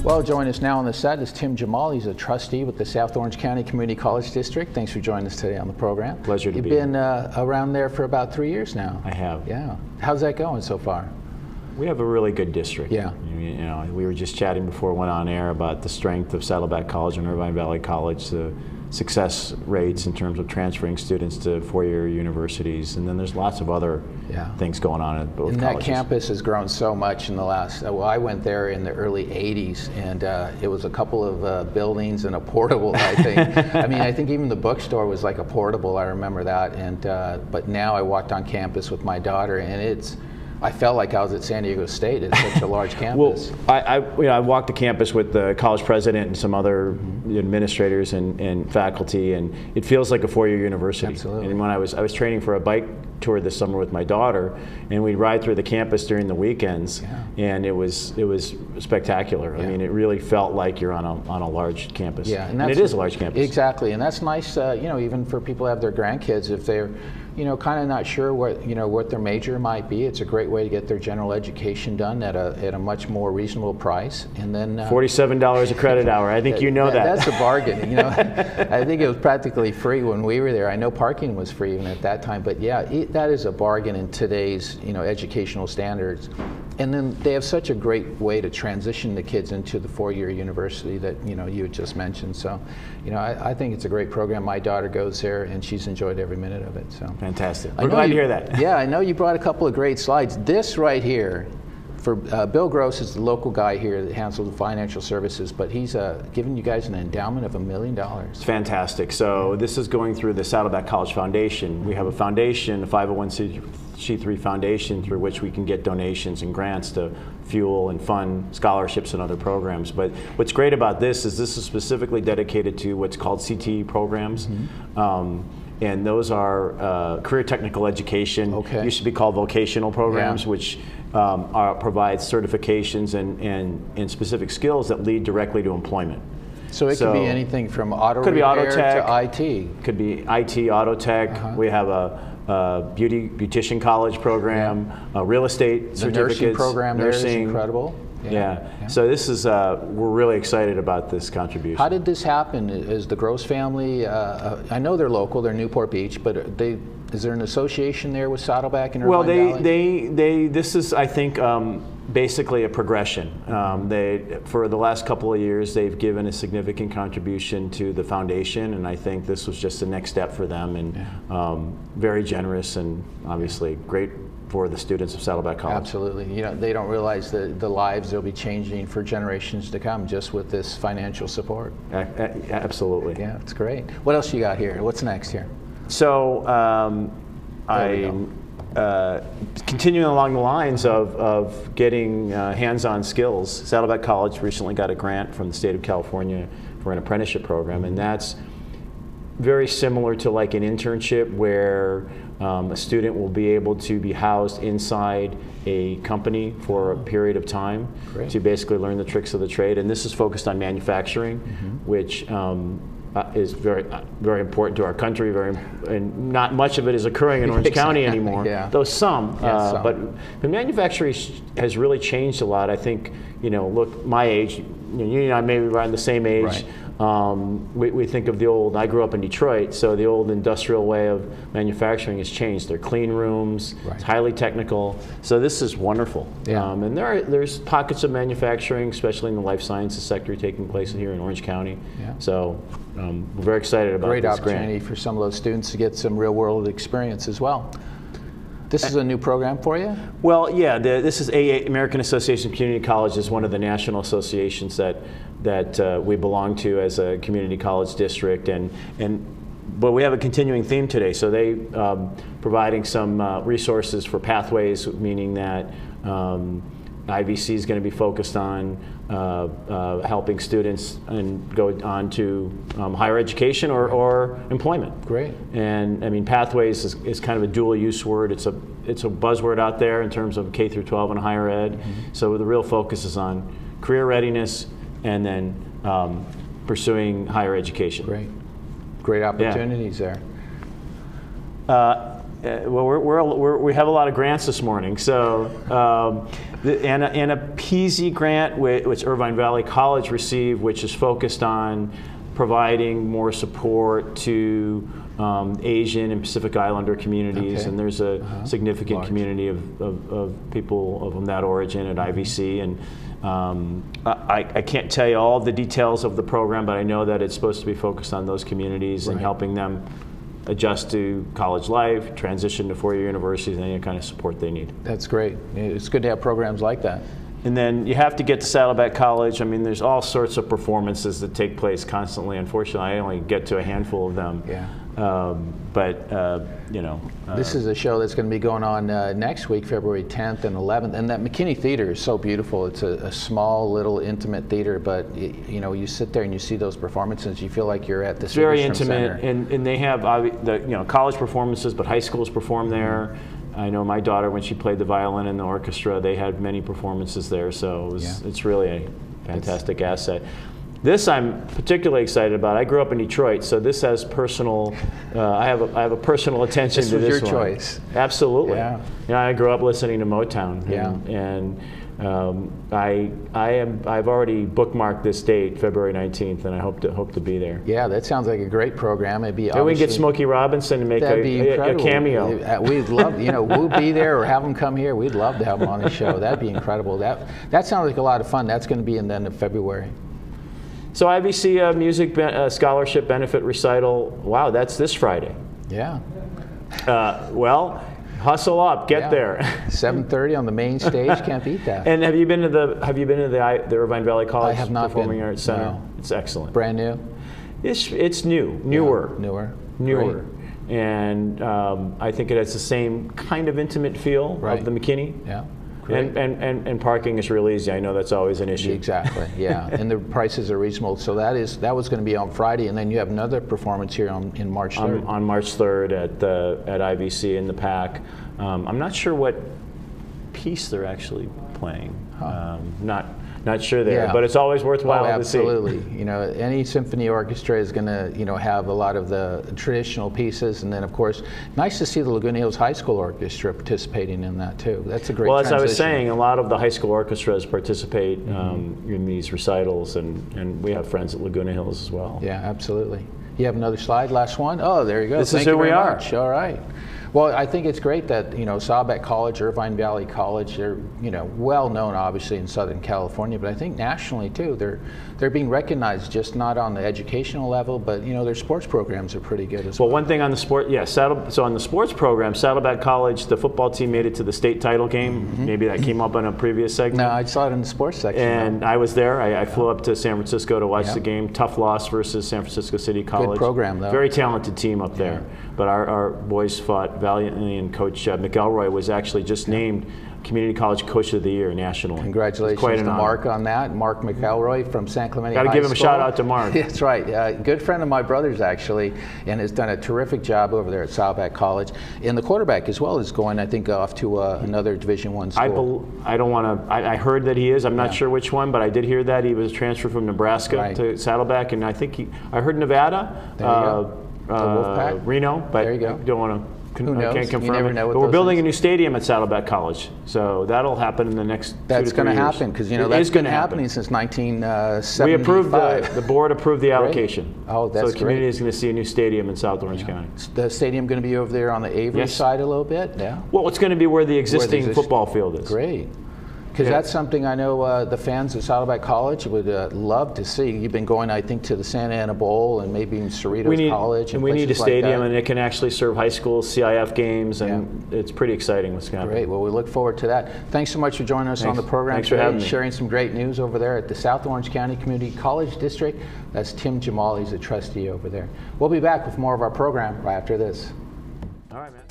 Well, joining us now on the set is Tim Jemal. He's a trustee with the South Orange County Community College District. Thanks for joining us today on the program. Pleasure to be here. You've been around there for about 3 years now. I have. Yeah. How's that going so far? We have a really good district. Yeah. You know, we were just chatting before we went on air about the strength of Saddleback College and Irvine Valley College, the success rates in terms of transferring students to four-year universities, and then there's lots of other things going on at both colleges. And that campus has grown so much in the last, well, I went there in the early 80s, and it was a couple of buildings and a portable, I think. I mean, I think even the bookstore was like a portable, I remember that, and but now I walked on campus with my daughter, and I felt like I was at San Diego State. It's such a large campus. Well, I walked the campus with the college president and some other administrators and faculty, and it feels like a four-year university. Absolutely. And when I was training for a bike tour this summer with my daughter, and we'd ride through the campus during the weekends, and it was spectacular. I mean, it really felt like you're on a large campus. Yeah, and it is a large campus. Exactly, and that's nice. You know, even for people who have their grandkids, if they're kind of not sure what their major might be, it's a great way to get their general education done at a much more reasonable price. And then $47 a credit hour. I think you know that. That's a bargain. You know, I think it was practically free when we were there. I know parking was free even at that time, but yeah, that is a bargain in today's educational standards. And then they have such a great way to transition the kids into the four-year university that you had just mentioned. So, I think it's a great program. My daughter goes there, and she's enjoyed every minute of it. So fantastic. We're glad to hear that. Yeah, I know you brought a couple of great slides. This right here, for Bill Gross is the local guy here that handles the financial services, but he's giving you guys an endowment of $1 million. It's fantastic. So this is going through the Saddleback College Foundation. We have a foundation, a 501c3 foundation, through which we can get donations and grants to fuel and fund scholarships and other programs. But what's great about this is specifically dedicated to what's called CTE programs. And those are career technical education. Okay. Used to be called vocational programs, which provide certifications and specific skills that lead directly to employment. So it could be anything from auto repair to IT. Could be IT, auto tech. We have a beautician college program, real estate certificates. The nursing program there is incredible. Yeah. So this is, we're really excited about this contribution. How did this happen? Is the Gross family, I know they're local, they're Newport Beach, but is there an association there with Saddleback and Irvine Valley? This is, I think, basically a progression. For the last couple of years, they've given a significant contribution to the foundation, and I think this was just the next step for them, and very generous and obviously great for the students of Saddleback College. Absolutely. They don't realize the lives they'll be changing for generations to come just with this financial support. Absolutely. Yeah, it's great. What else you got here? What's next here? So continuing along the lines of getting hands-on skills, Saddleback College recently got a grant from the state of California for an apprenticeship program, and that's very similar to like an internship where a student will be able to be housed inside a company for a period of time to basically learn the tricks of the trade. And this is focused on manufacturing, which is very important to our country. And not much of it is occurring in Orange County anymore, though some. But the manufacturing has really changed a lot. I think, look, my age, you and I may be around the same age. Right. We think of the old, I grew up in Detroit, so the old industrial way of manufacturing has changed. They're clean rooms, it's highly technical, so this is wonderful. And there's pockets of manufacturing, especially in the life sciences sector, taking place here in Orange County. So we're very excited about this grant. Great opportunity for some of those students to get some real world experience as well. This is a new program for you? Well, yeah, this is American Association of Community Colleges, one of the national associations that we belong to as a community college district, but we have a continuing theme today. So they providing some resources for pathways, meaning that IVC is going to be focused on helping students and go on to higher education or employment. Great. And I mean, pathways is kind of a dual use word. It's a buzzword out there in terms of K through 12 and higher ed. So the real focus is on career readiness and then pursuing higher education. Great opportunities there. we have a lot of grants this morning. So, and a PZ grant, which Irvine Valley College received, which is focused on providing more support to Asian and Pacific Islander communities, Okay. and there's a significant Large. community of people from that origin at IVC. And I can't tell you all the details of the program, but I know that it's supposed to be focused on those communities and Right. helping them adjust to college life, transition to four-year universities, and any kind of support they need. That's great. It's good to have programs like that. And then you have to get to Saddleback College. I mean, there's all sorts of performances that take place constantly. Unfortunately, I only get to a handful of them. Yeah. You know. This is a show that's going to be going on next week, February 10th and 11th. And that McKinney Theatre is so beautiful. It's a small, little, intimate theater, but you know, you sit there and you see those performances, you feel like you're at the very Sigerstrom intimate, Center. and they have college performances, but high schools perform there. I know my daughter, when she played the violin in the orchestra, they had many performances there, so it's really a fantastic asset. This I'm particularly excited about. I grew up in Detroit, so this has personal. I have a personal attention This to was this your one. choice. Absolutely. Yeah. You know, I grew up listening to Motown. Yeah. I've already bookmarked this date, February 19th, and I hope to be there. Yeah, that sounds like a great program. It'd be Maybe we can get Smokey Robinson to make a cameo. We'd love, we'll be there or have him come here. We'd love to have him on the show. That'd be incredible. That sounds like a lot of fun. That's going to be in the end of February. So IVC Music Scholarship Benefit Recital. Wow, that's this Friday. Yeah. Well, hustle up, get there. 7:30 on the main stage. Can't beat that. And have you been to the Irvine Valley College I have not Performing been. Arts Center? No. It's excellent. Brand new. It's newer. Newer. Newer. Great. And I think it has the same kind of intimate feel of the McKinney. Yeah. Great. And parking is real easy. I know that's always an issue. Exactly. Yeah. And the prices are reasonable. So that was going to be on Friday, and then you have another performance here in March 3rd. On March 3rd at IVC in the PAC. I'm not sure what piece they're actually playing. Not sure there, but it's always worthwhile to see. Absolutely. Any symphony orchestra is going to, have a lot of the traditional pieces, and then of course, nice to see the Laguna Hills High School Orchestra participating in that too. That's a great. Well, as transition. I was saying, a lot of the high school orchestras participate in these recitals, and we have friends at Laguna Hills as well. Yeah, absolutely. You have another slide, last one? Oh, there you go. This is who we are. All right. Well, I think it's great that, Saddleback College, Irvine Valley College, they're, well known obviously in Southern California, but I think nationally too. They're being recognized just not on the educational level, but their sports programs are pretty good as well. Well, one thing on the sport, so on the sports program, Saddleback College, the football team made it to the state title game. Maybe that came up on a previous segment. No, I saw it in the sports section. And I was there. I flew up to San Francisco to watch the game. Tough loss versus San Francisco City College. Good program though. Very talented team up there. But our boys fought valiantly, and Coach McElroy was actually just named Community College Coach of the Year nationally. Congratulations to Mark on that. Mark McElroy from San Clemente High School. Got to give him a shout out to Mark. That's right. Good friend of my brother's actually, and has done a terrific job over there at Saddleback College. And the quarterback as well is going, I think, off to another Division I school. I don't want to. I heard that he is. I'm not sure which one, but I did hear that he was transferred from Nebraska to Saddleback, and I think I heard Nevada. There you go. Wolfpack. Reno, but there you go. Don't want to. Who knows? I can't confirm you never it. know but we're building a new stadium at Saddleback College, so that'll happen in the next 2 to 3 years. That's going to happen because that's been happening since 1975. We approved the board approved the allocation. Oh, that's so the community is going to see a new stadium in South Orange County. The stadium going to be over there on the Avery side a little bit. Yeah. Well, it's going to be where the existing football field is. Great. Because that's something I know the fans of Saddleback College would love to see. You've been going, I think, to the Santa Ana Bowl and maybe in Cerritos College. And we need a stadium, and it can actually serve high school CIF games, and it's pretty exciting what's going to happen. Great. Well, we look forward to that. Thanks so much for joining us on the program Thanks today, for having me. Sharing some great news over there at the South Orange County Community College District. That's Tim Jemal. He's a trustee over there. We'll be back with more of our program right after this. All right, man.